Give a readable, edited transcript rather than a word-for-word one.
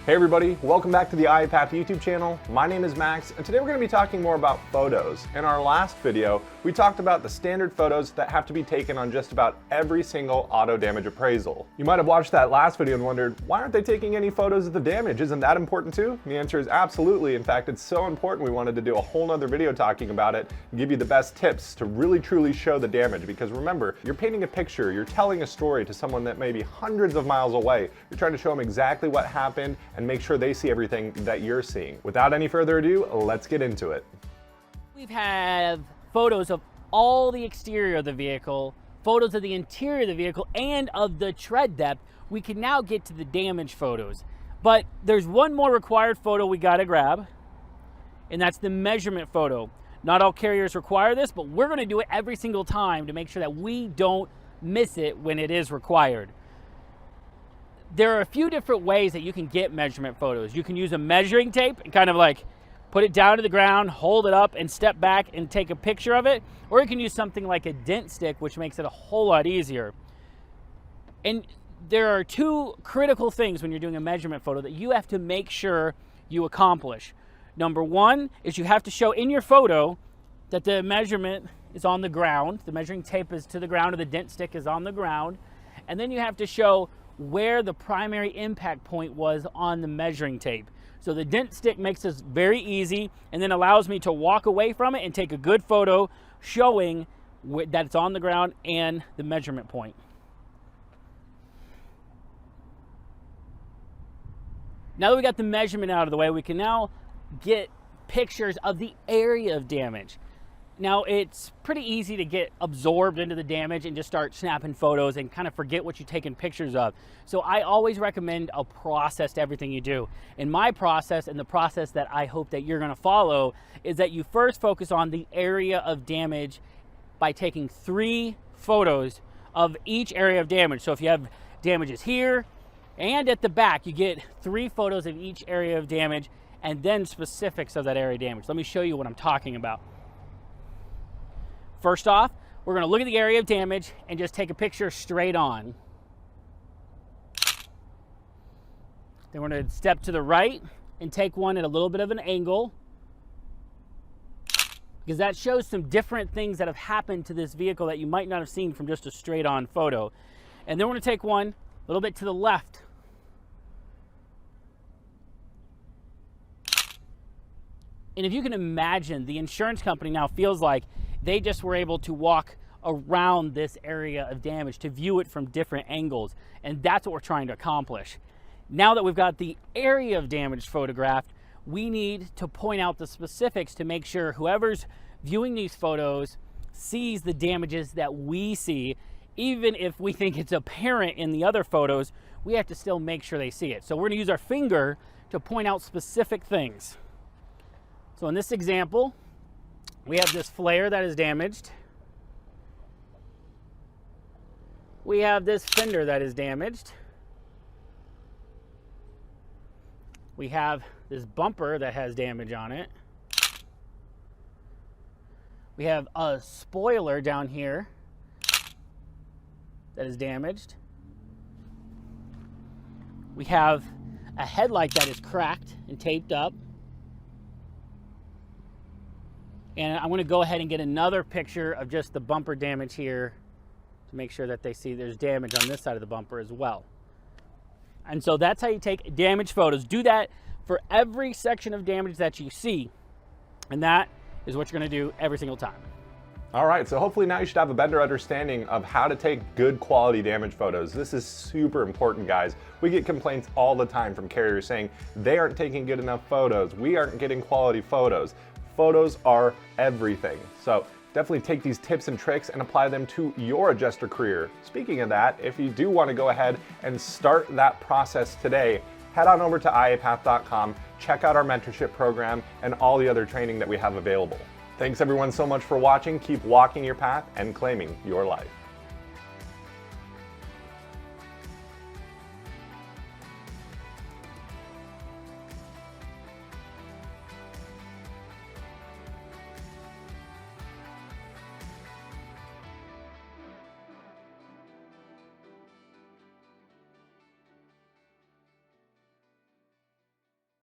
Hey everybody, welcome back to the iPath YouTube channel. My name is Max, and today we're going to be talking more about photos. In our last video, we talked about the standard photos that have to be taken on just about every single auto damage appraisal. You might have watched that last video and wondered, why aren't they taking any photos of the damage? Isn't that important too? And the answer is absolutely. In fact, it's so important we wanted to do a whole nother video talking about it and give you the best tips to really truly show the damage. Because remember, you're painting a picture, you're telling a story to someone that may be hundreds of miles away. You're trying to show them exactly what happened and make sure they see everything that you're seeing. Without any further ado, let's get into it. We've had photos of all the exterior of the vehicle, photos of the interior of the vehicle, and of the tread depth. We can now get to the damage photos. But there's one more required photo we gotta grab, and that's the measurement photo. Not all carriers require this, but we're gonna do it every single time to make sure that we don't miss it when it is required. There are a few different ways that you can get measurement photos. You can use a measuring tape and kind of like put it down to the ground, hold it up and step back and take a picture of it. Or you can use something like a dent stick, which makes it a whole lot easier. And there are two critical things when you're doing a measurement photo that you have to make sure you accomplish. Number one is you have to show in your photo that the measurement is on the ground. The measuring tape is to the ground or the dent stick is on the ground. And then you have to show where the primary impact point was on the measuring tape. So the dent stick makes this very easy and then allows me to walk away from it and take a good photo showing that it's on the ground and the measurement point. Now that we got the measurement out of the way, we can now get pictures of the area of damage. Now, it's pretty easy to get absorbed into the damage and just start snapping photos and kind of forget what you've taken pictures of. So I always recommend a process to everything you do. And my process, and the process that I hope that you're gonna follow, is that you first focus on the area of damage by taking 3 photos of each area of damage. So if you have damages here and at the back, you get 3 photos of each area of damage and then specifics of that area of damage. Let me show you what I'm talking about. First off, we're going to look at the area of damage and just take a picture straight on. Then we're going to step to the right and take one at a little bit of an angle, because that shows some different things that have happened to this vehicle that you might not have seen from just a straight on photo. And then we're going to take one a little bit to the left. And if you can imagine, the insurance company now feels like they just were able to walk around this area of damage to view it from different angles. And that's what we're trying to accomplish. Now that we've got the area of damage photographed, we need to point out the specifics to make sure whoever's viewing these photos sees the damages that we see. Even if we think it's apparent in the other photos, we have to still make sure they see it. So we're gonna use our finger to point out specific things. So in this example, we have this flare that is damaged. We have this fender that is damaged. We have this bumper that has damage on it. We have a spoiler down here that is damaged. We have a headlight that is cracked and taped up. And I'm going to go ahead and get another picture of just the bumper damage here to make sure that they see there's damage on this side of the bumper as well. And so that's how you take damage photos. Do that for every section of damage that you see. And that is what you're going to do every single time. All right, so hopefully now you should have a better understanding of how to take good quality damage photos. This is super important, guys. We get complaints all the time from carriers saying they aren't taking good enough photos. We aren't getting quality photos. Photos are everything. So definitely take these tips and tricks and apply them to your adjuster career. Speaking of that, if you do want to go ahead and start that process today, head on over to iapath.com, check out our mentorship program and all the other training that we have available. Thanks everyone so much for watching. Keep walking your path and claiming your life.